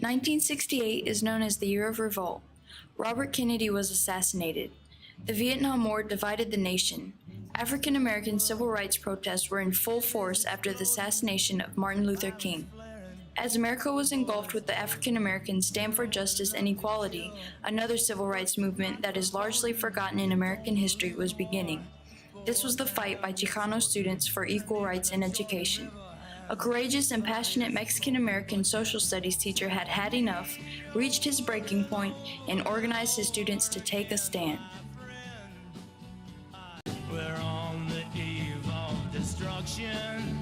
1968 is known as the Year of Revolt. Robert Kennedy was assassinated. The Vietnam War divided the nation. African American civil rights protests were in full force after the assassination of Martin Luther King. As America was engulfed with the African American Stand for Justice and Equality, another civil rights movement that is largely forgotten in American history was beginning. This was the fight by Chicano students for equal rights in education. A courageous and passionate Mexican-American social studies teacher had had enough, reached his breaking point, and organized his students to take a stand. We're on the eve of destruction.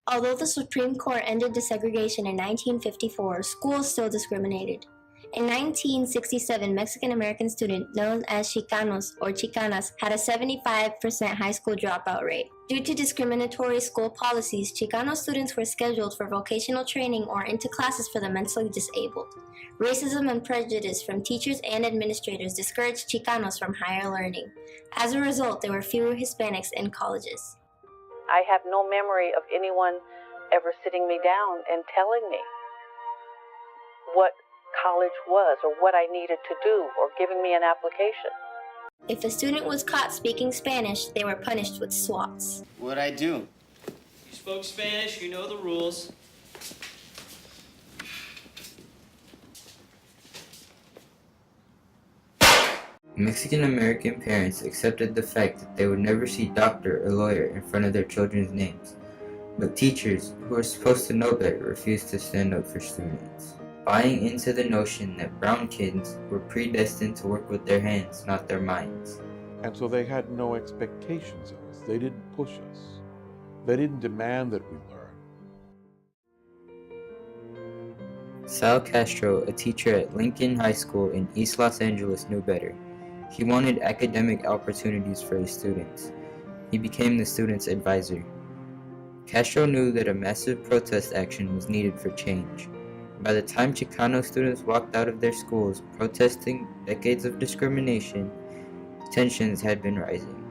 Although the Supreme Court ended desegregation in 1954, schools still discriminated. In 1967, Mexican-American student known as Chicanos or Chicanas had a 75% high school dropout rate. Due to discriminatory school policies, Chicano students were scheduled for vocational training or into classes for the mentally disabled. Racism and prejudice from teachers and administrators discouraged Chicanos from higher learning. As a result, there were fewer Hispanics in colleges. I have no memory of anyone ever sitting me down and telling me what college was or what I needed to do or giving me an application. If a student was caught speaking Spanish, they were punished with swats. What'd I do? You spoke Spanish, you know the rules. Mexican-American parents accepted the fact that they would never see doctor or lawyer in front of their children's names, but teachers, who were supposed to know better, refused to stand up for students, buying into the notion that brown kids were predestined to work with their hands, not their minds. And so they had no expectations of us. They didn't push us. They didn't demand that we learn. Sal Castro, a teacher at Lincoln High School in East Los Angeles, knew better. He wanted academic opportunities for his students. He became the students' advisor. Castro knew that a massive protest action was needed for change. By the time Chicano students walked out of their schools protesting decades of discrimination, tensions had been rising.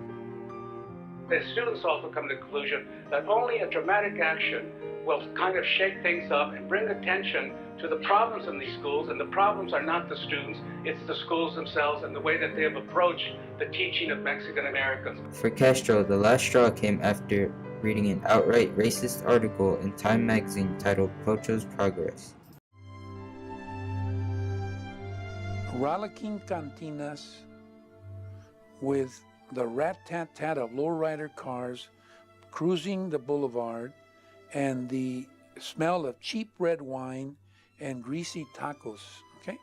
The students also come to the conclusion that only a dramatic action will kind of shake things up and bring attention to the problems in these schools, and the problems are not the students, it's the schools themselves and the way that they have approached the teaching of Mexican Americans. For Castro, the last straw came after reading an outright racist article in Time magazine titled Pocho's Progress. Rollicking cantinas with the rat-tat-tat of lowrider cars cruising the boulevard and the smell of cheap red wine and greasy tacos, okay?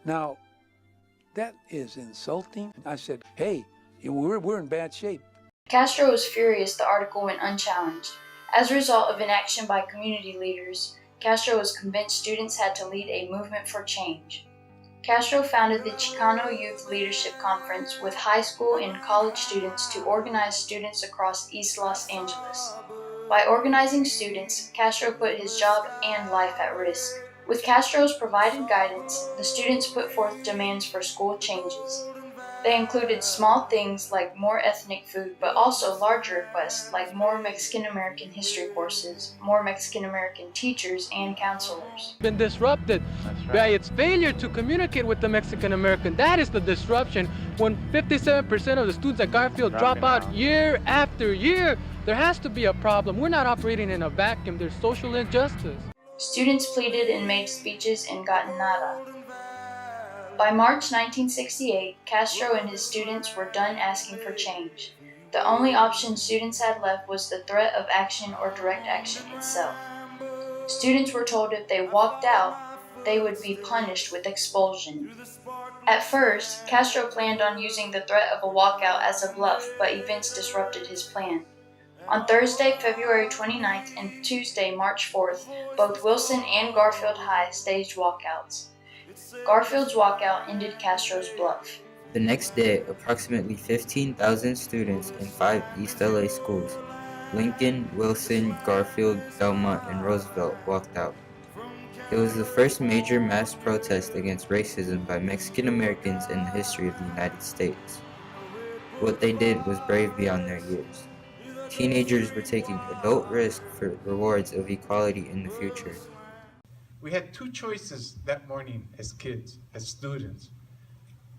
Now, that is insulting. I said, hey, we're in bad shape. Castro was furious the article went unchallenged. As a result of inaction by community leaders, Castro was convinced students had to lead a movement for change. Castro founded the Chicano Youth Leadership Conference with high school and college students to organize students across East Los Angeles. By organizing students, Castro put his job and life at risk. With Castro's provided guidance, the students put forth demands for school changes. They included small things like more ethnic food, but also larger requests like more Mexican-American history courses, more Mexican-American teachers and counselors. Been disrupted by its failure to communicate with the Mexican-American. That is the disruption. When 57% of the students at Garfield drop out year after year, there has to be a problem. We're not operating in a vacuum. There's social injustice. Students pleaded and made speeches and got nada. By March 1968, Castro and his students were done asking for change. The only option students had left was the threat of action or direct action itself. Students were told if they walked out, they would be punished with expulsion. At first, Castro planned on using the threat of a walkout as a bluff, but events disrupted his plan. On Thursday, February 29th and Tuesday, March 4th, both Wilson and Garfield High staged walkouts. Garfield's walkout ended Castro's bluff. The next day, approximately 15,000 students in 5 East LA schools, Lincoln, Wilson, Garfield, Belmont, and Roosevelt, walked out. It was the first major mass protest against racism by Mexican Americans in the history of the United States. What they did was brave beyond their years. Teenagers were taking adult risk for rewards of equality in the future. We had two choices that morning as kids, as students.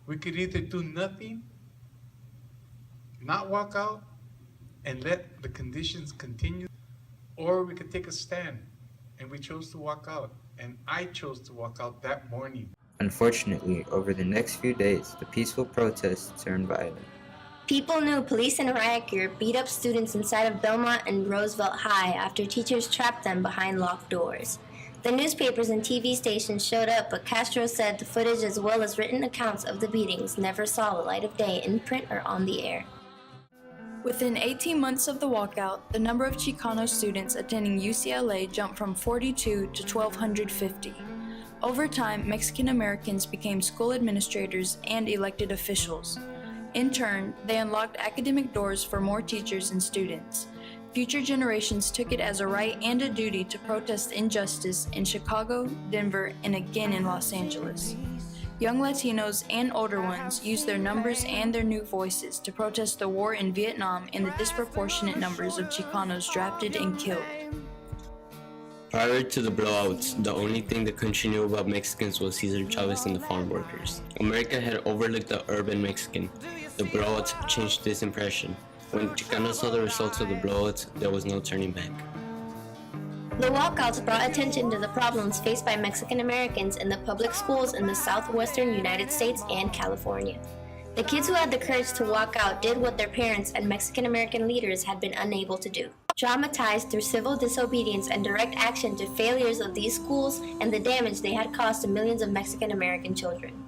We could either do nothing, not walk out, and let the conditions continue, or we could take a stand. And we chose to walk out, and I chose to walk out that morning. Unfortunately, over the next few days, the peaceful protests turned violent. People knew police and riot gear beat up students inside of Belmont and Roosevelt High after teachers trapped them behind locked doors. The newspapers and TV stations showed up, but Castro said the footage as well as written accounts of the beatings never saw the light of day in print or on the air. Within 18 months of the walkout, the number of Chicano students attending UCLA jumped from 42 to 1,250. Over time, Mexican Americans became school administrators and elected officials. In turn, they unlocked academic doors for more teachers and students. Future generations took it as a right and a duty to protest injustice in Chicago, Denver, and again in Los Angeles. Young Latinos and older ones used their numbers and their new voices to protest the war in Vietnam and the disproportionate numbers of Chicanos drafted and killed. Prior to the blowouts, the only thing the country knew about Mexicans was Cesar Chavez and the farm workers. America had overlooked the urban Mexican. The blowouts changed this impression. When Chicanos saw the results of the blowouts, there was no turning back. The walkouts brought attention to the problems faced by Mexican Americans in the public schools in the southwestern United States and California. The kids who had the courage to walk out did what their parents and Mexican American leaders had been unable to do. Traumatized through civil disobedience and direct action to failures of these schools and the damage they had caused to millions of Mexican American children.